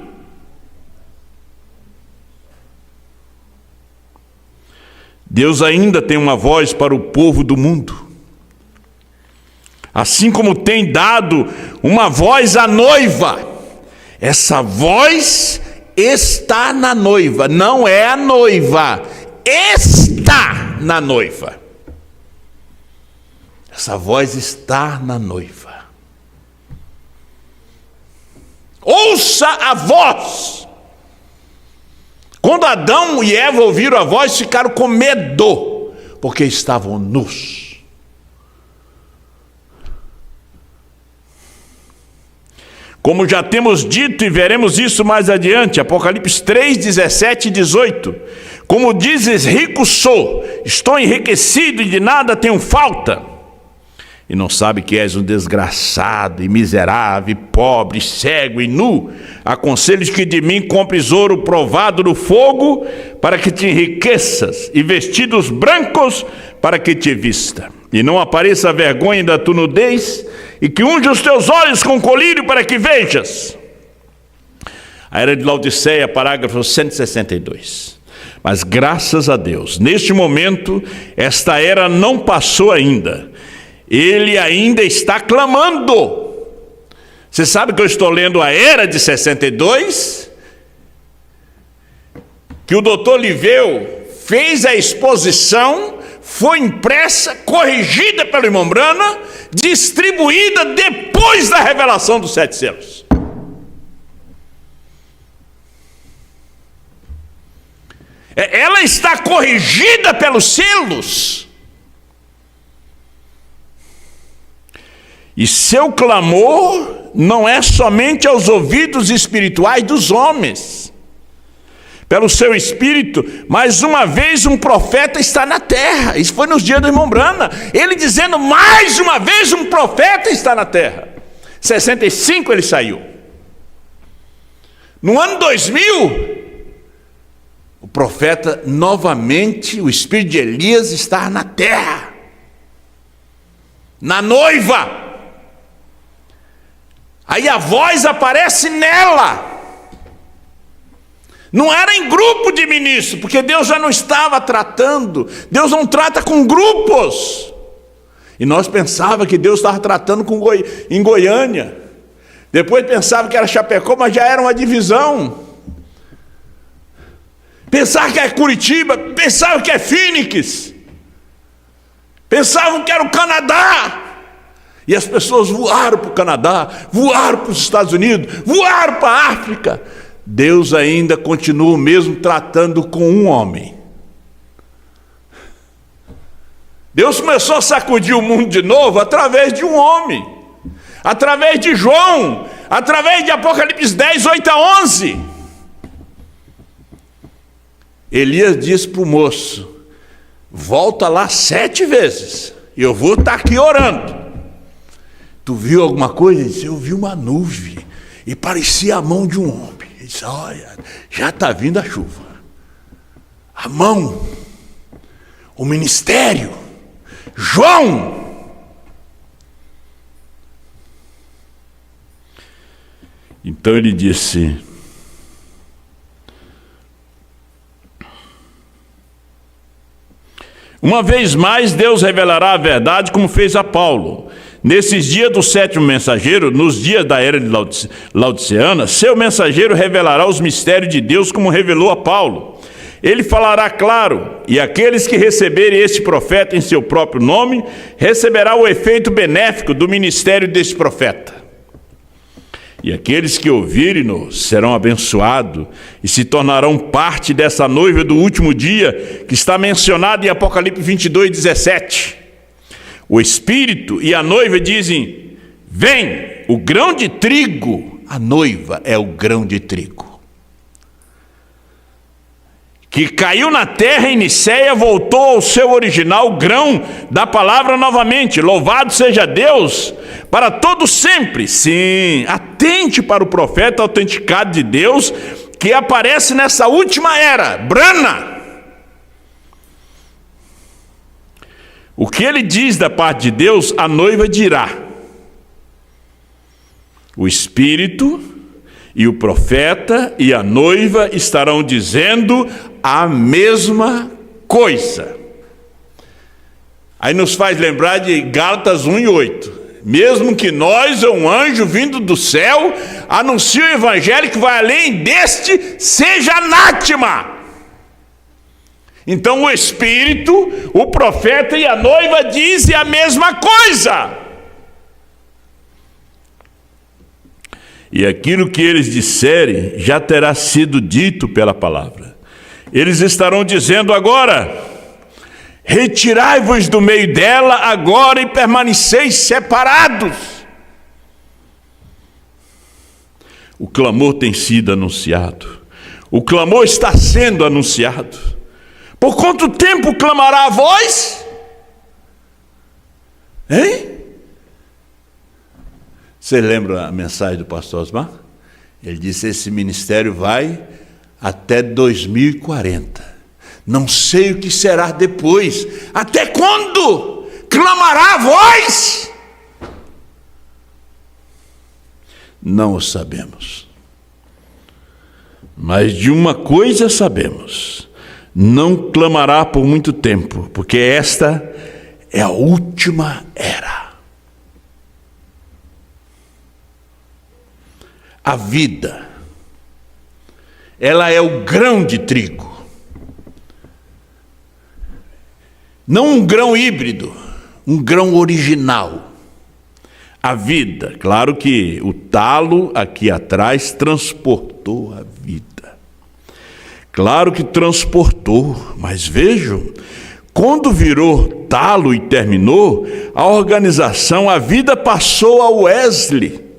Deus ainda tem uma voz para o povo do mundo. Assim como tem dado uma voz à noiva, Essa voz está na noiva, não é a noiva, está na noiva. Essa voz está na noiva. Ouça a voz. Quando Adão e Eva ouviram a voz, ficaram com medo, porque estavam nus. Como já temos dito e veremos isso mais adiante, Apocalipse 3, 17 e 18. Como dizes, rico sou, estou enriquecido e de nada tenho falta. E não sabe que és um desgraçado e miserável, e pobre, cego e nu. Aconselho que de mim compres ouro provado no fogo, para que te enriqueças, e vestidos brancos, para que te vista. E não apareça a vergonha da tua nudez, e que unja os teus olhos com colírio, para que vejas. A era de Laodiceia, parágrafo 162. Mas graças a Deus, neste momento, esta era não passou ainda. Ele ainda está clamando. Você sabe que eu estou lendo a Era de 62? Que o doutor Liveu fez a exposição, foi impressa, corrigida pelo irmão Brana, distribuída depois da revelação dos 7 selos. Ela está corrigida pelos selos. E seu clamor não é somente aos ouvidos espirituais dos homens. Pelo seu espírito, mais uma vez um profeta está na terra. Isso foi nos dias do irmão Brana. Ele dizendo, mais uma vez um profeta está na terra. 65 ele saiu. No ano 2000, o profeta novamente, o espírito de Elias está na terra. Na noiva. Aí a voz aparece nela. Não era em grupo de ministros, porque Deus já não estava tratando. Deus não trata com grupos. E nós pensávamos que Deus estava tratando em Goiânia. Depois pensava que era Chapecó, mas já era uma divisão. Pensava que era Curitiba, pensava que é Phoenix. Pensavam que era o Canadá. E as pessoas voaram para o Canadá, voaram para os Estados Unidos, voaram para a África. Deus ainda continua mesmo tratando com um homem. Deus começou a sacudir o mundo de novo através de um homem. Através de João, através de Apocalipse 10, 8 a 11. Elias disse para o moço, volta lá 7 vezes, e eu vou estar aqui orando. Tu viu alguma coisa? Ele disse, eu vi uma nuvem, e parecia a mão de um homem. Ele disse, olha, já está vindo a chuva. A mão, o ministério, João. Então ele disse, uma vez mais Deus revelará a verdade como fez a Paulo. Nesses dias do 7º mensageiro, nos dias da era de Laodiceana, seu mensageiro revelará os mistérios de Deus como revelou a Paulo. Ele falará claro, e aqueles que receberem este profeta em seu próprio nome, receberá o efeito benéfico do ministério deste profeta. E aqueles que ouvirem-no serão abençoados e se tornarão parte dessa noiva do último dia, que está mencionada em Apocalipse 22, 17. O Espírito e a noiva dizem, vem, o grão de trigo, a noiva é o grão de trigo. Que caiu na terra em Niceia, voltou ao seu original grão da palavra novamente. Louvado seja Deus para todo sempre. Sim, atente para o profeta autenticado de Deus, que aparece nessa última era, Brana. O que ele diz da parte de Deus, a noiva dirá. O Espírito e o profeta e a noiva estarão dizendo a mesma coisa. Aí nos faz lembrar de Gálatas 1 e 8. mesmo que nós ou um anjo vindo do céu anuncie o evangelho que vai além deste, seja anátema. Então o Espírito, o profeta e a noiva dizem a mesma coisa. E aquilo que eles disserem já terá sido dito pela palavra. Eles estarão dizendo agora: retirai-vos do meio dela agora e permaneceis separados. O clamor tem sido anunciado. O clamor está sendo anunciado. Por quanto tempo clamará a voz? Hein? Você lembra a mensagem do pastor Osmar? Ele disse: esse ministério vai até 2040. Não sei o que será depois. Até quando clamará a voz? Não o sabemos. Mas de uma coisa sabemos: não clamará por muito tempo, porque esta é a última era. A vida, ela é o grão de trigo. Não um grão híbrido, um grão original. A vida, claro que o talo aqui atrás transportou a vida. Claro que transportou, mas vejam, quando virou talo e terminou, a organização, a vida passou a Wesley.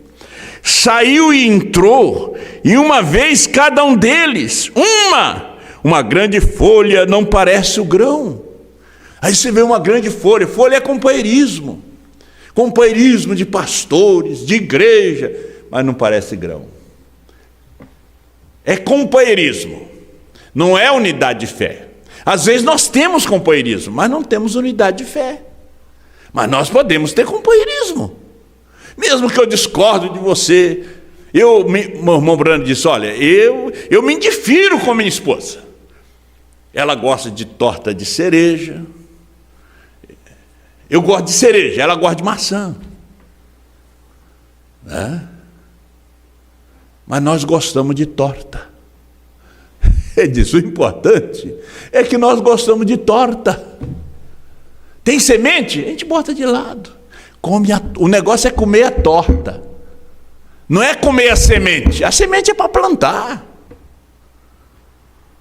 Saiu e entrou, e uma vez cada um deles, uma grande folha não parece o grão. Aí você vê uma grande folha, folha é companheirismo de pastores, de igreja, mas não parece grão. É companheirismo, não é unidade de fé. Às vezes nós temos companheirismo, mas não temos unidade de fé. Mas nós podemos ter companheirismo. Mesmo que eu discordo de você, meu irmão Brando disse: olha, eu me indifiro com minha esposa. Ela gosta de torta de cereja. Eu gosto de cereja, ela gosta de maçã. Mas nós gostamos de torta. Ele diz: o importante é que nós gostamos de torta. Tem semente? A gente bota de lado. O negócio é comer a torta. Não é comer a semente. A semente é para plantar.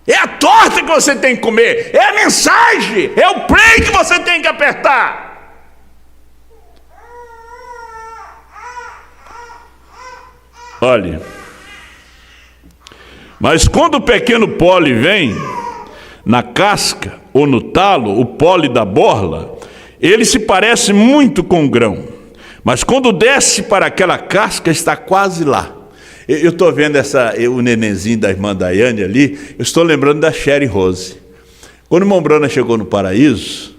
É a torta que você tem que comer. É a mensagem. É o play que você tem que apertar. Olhe. Mas quando o pequeno pólen vem na casca ou no talo, o pólen da borla, ele se parece muito com o grão, mas quando desce para aquela casca, está quase lá. Eu estou vendo o nenenzinho da irmã Daiane ali, eu estou lembrando da Sherry Rose. Quando a irmã Brana chegou no paraíso,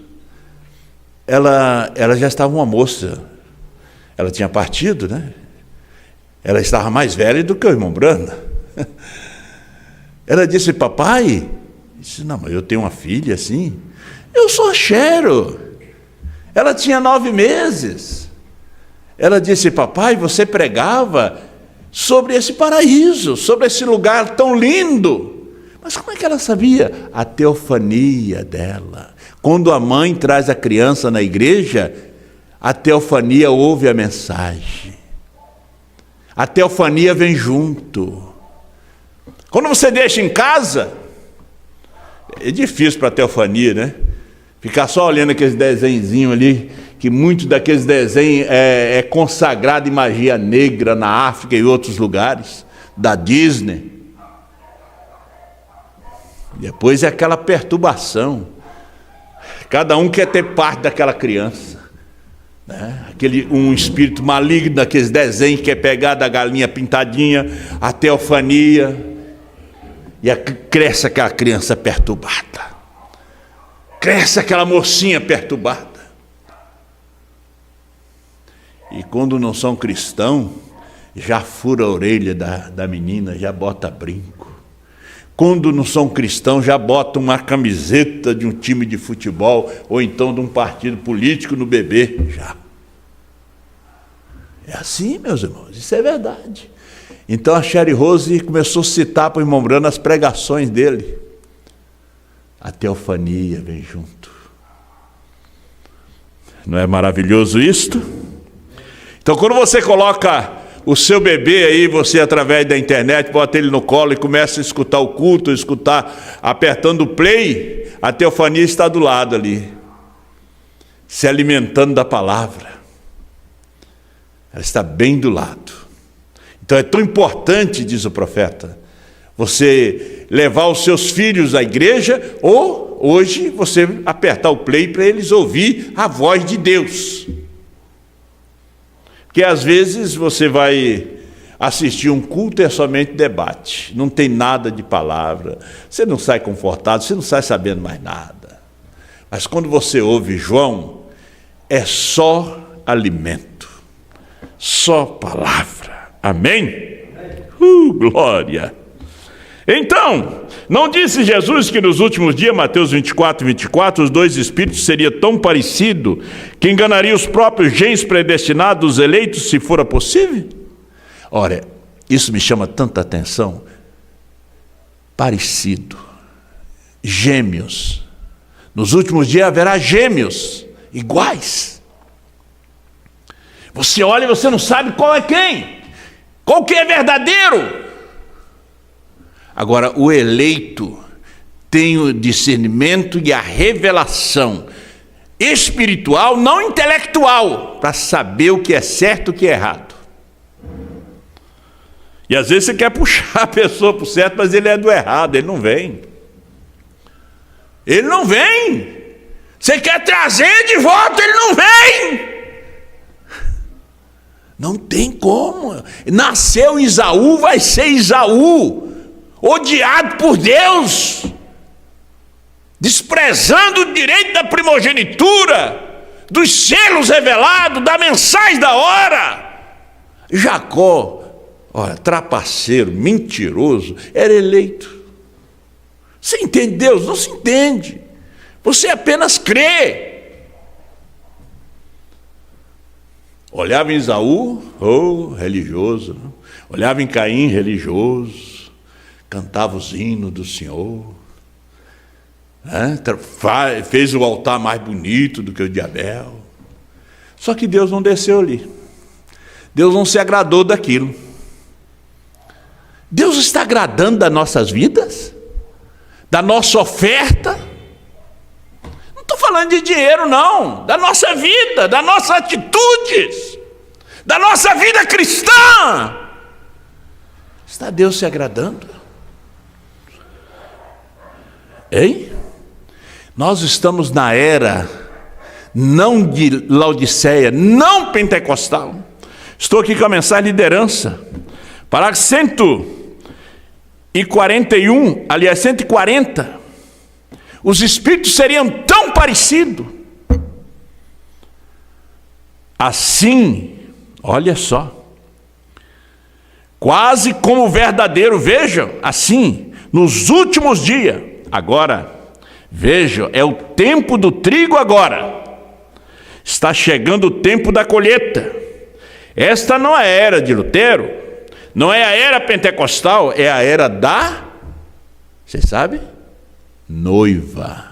ela já estava uma moça, ela tinha partido, né? Ela estava mais velha do que o irmão Brana. Ela disse: papai, disse: não, mas eu tenho uma filha assim. Eu sou a Cheryl. Ela tinha 9 meses. Ela disse: papai, você pregava sobre esse paraíso, sobre esse lugar tão lindo. Mas como é que ela sabia? A teofania dela. Quando a mãe traz a criança na igreja, a teofania ouve a mensagem. A teofania vem junto. Quando você deixa em casa, é difícil para a teofania, né? Ficar só olhando aqueles desenhozinhos ali, que muito daqueles desenhos é consagrado em magia negra na África e outros lugares, da Disney. Depois é aquela perturbação. Cada um quer ter parte daquela criança. Né? Um espírito maligno daqueles desenhos que quer pegar da galinha pintadinha, a teofania. E cresce aquela criança perturbada. Cresce aquela mocinha perturbada. E quando não são cristãos, já fura a orelha da menina, já bota brinco. Quando não são cristãos, já bota uma camiseta de um time de futebol, ou então de um partido político no bebê, já. É assim, meus irmãos, isso é verdade. Então a Sherry Rose começou a citar para o irmão Branham as pregações dele. A teofania vem junto. Não é maravilhoso isto? Então quando você coloca o seu bebê aí, você através da internet, bota ele no colo e começa a escutar o culto, apertando o play, a teofania está do lado ali, se alimentando da palavra. Ela está bem do lado. Então é tão importante, diz o profeta, você levar os seus filhos à igreja, ou hoje você apertar o play para eles ouvir a voz de Deus. Porque às vezes você vai assistir um culto e é somente debate, não tem nada de palavra, você não sai confortado, você não sai sabendo mais nada. Mas quando você ouve João, é só alimento, só palavra. Amém? Glória! Então, não disse Jesus que nos últimos dias, Mateus 24, 24, os dois espíritos seriam tão parecidos que enganaria os próprios genes predestinados dos eleitos, se fora possível? Ora, isso me chama tanta atenção. Parecido. Gêmeos. Nos últimos dias haverá gêmeos iguais. Você olha e você não sabe qual é quem. Qual que é verdadeiro? Agora, o eleito tem o discernimento e a revelação espiritual, não intelectual, para saber o que é certo e o que é errado. E às vezes você quer puxar a pessoa para o certo, mas ele é do errado, ele não vem. Ele não vem. Você quer trazer de volta, ele não vem. Não tem como. Nasceu Isaú, vai ser Isaú. Odiado por Deus, desprezando o direito da primogenitura, dos selos revelados, da mensagem da hora. Jacó, olha, trapaceiro, mentiroso, era eleito. Você entende Deus? Não se entende. Você apenas crê. Olhava em Esaú, religioso. Olhava em Caim, religioso. Cantava os hinos do Senhor, fez o altar mais bonito do que o de Abel. Só que Deus não desceu ali. Deus não se agradou daquilo. Deus está agradando das nossas vidas? Da nossa oferta? Não estou falando de dinheiro não, da nossa vida, das nossas atitudes, da nossa vida cristã. Está Deus se agradando? Hein? Nós estamos na era não de Laodiceia, não pentecostal. Estou aqui com a mensagem de liderança. Parágrafo 141, aliás 140. Os espíritos seriam tão parecidos. Assim, olha só. Quase como o verdadeiro, vejam, assim, nos últimos dias. Agora, vejam, é o tempo do trigo agora. Está chegando o tempo da colheita. Esta não é a era de Lutero, não é a era pentecostal, é a era da, você sabe? Noiva.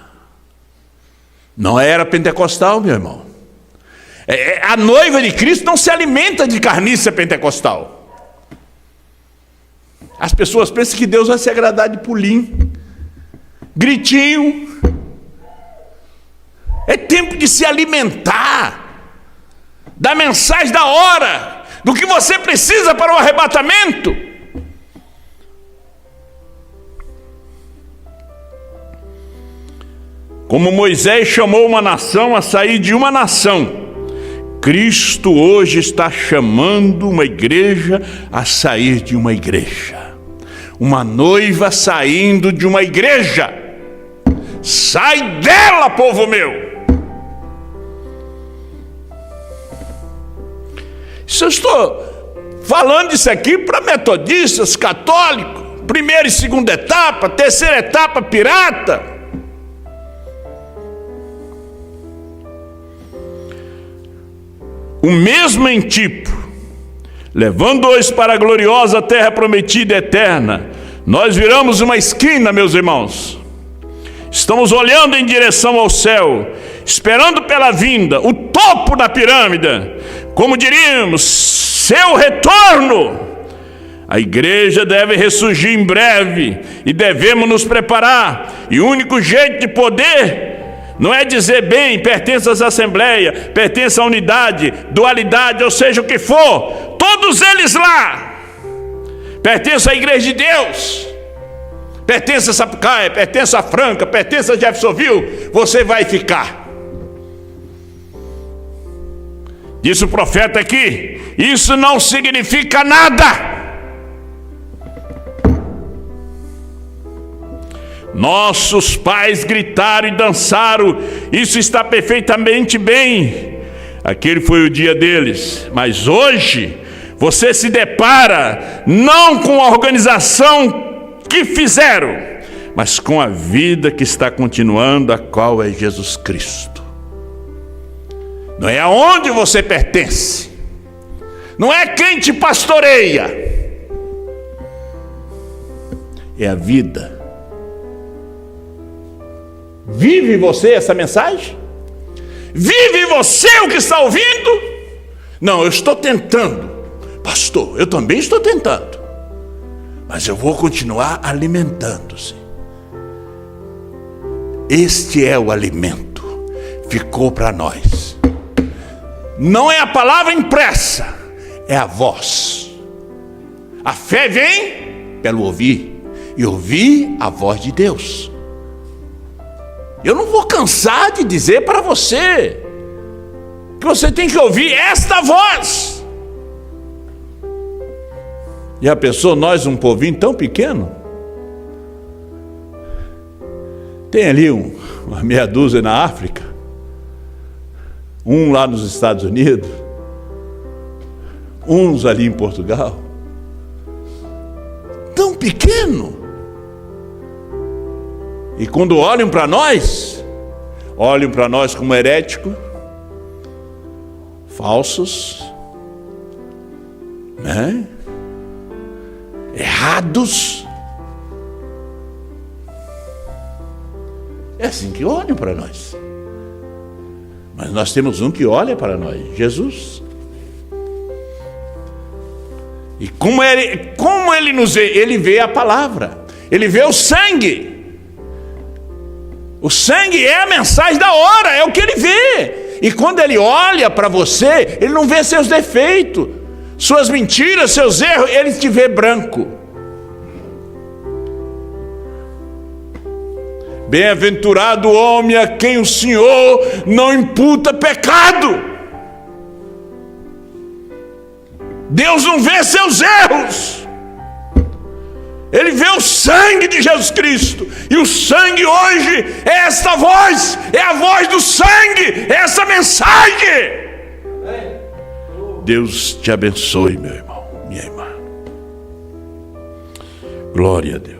Não é a era pentecostal, meu irmão. A noiva de Cristo não se alimenta de carniça pentecostal. As pessoas pensam que Deus vai se agradar de pulim, gritinho. É tempo de se alimentar da mensagem da hora, do que você precisa para o arrebatamento. Como Moisés chamou uma nação a sair de uma nação, Cristo hoje está chamando uma igreja a sair de uma igreja. Uma noiva saindo de uma igreja. Sai dela, povo meu! Se eu estou falando isso aqui para metodistas, católicos, primeira e segunda etapa, terceira etapa pirata. O mesmo em tipo, levando-os para a gloriosa terra prometida e eterna. Nós viramos uma esquina, meus irmãos. Estamos olhando em direção ao céu, esperando pela vinda, o topo da pirâmide, como diríamos, seu retorno. A igreja deve ressurgir em breve e devemos nos preparar. E o único jeito de poder não é dizer bem, pertence às assembleias, pertence à unidade, dualidade, ou seja o que for, todos eles lá pertencem à igreja de Deus, pertence a Sapucaia, pertence a Franca, pertence a Jeffersonville, você vai ficar. Disse o profeta aqui, isso não significa nada. Nossos pais gritaram e dançaram, isso está perfeitamente bem. Aquele foi o dia deles, mas hoje você se depara não com a organização que fizeram, mas com a vida que está continuando, a qual é Jesus Cristo. Não é aonde você pertence, não é quem te pastoreia, é a vida. Vive você essa mensagem? Vive você o que está ouvindo? Não, eu estou tentando. Pastor, eu também estou tentando. Mas eu vou continuar alimentando-se. Este é o alimento. Ficou para nós. Não é a palavra impressa, é a voz. A fé vem pelo ouvir, e ouvir a voz de Deus. Eu não vou cansar de dizer para você que você tem que ouvir esta voz. Já pensou nós, um povinho tão pequeno? Tem ali uma meia dúzia na África, um lá nos Estados Unidos, uns ali em Portugal. Tão pequeno. E quando olham para nós como heréticos, falsos, né? Errados. É assim que olham para nós. Mas nós temos um que olha para nós, Jesus. E como ele nos vê? Ele vê a palavra, ele vê o sangue. O sangue é a mensagem da hora, é o que ele vê. E quando ele olha para você, ele não vê seus defeitos, suas mentiras, seus erros, ele te vê branco. Bem-aventurado o homem a quem o Senhor não imputa pecado. Deus não vê seus erros. Ele vê o sangue de Jesus Cristo. E o sangue hoje é esta voz, é a voz do sangue, é essa mensagem. Deus te abençoe, meu irmão, minha irmã. Glória a Deus.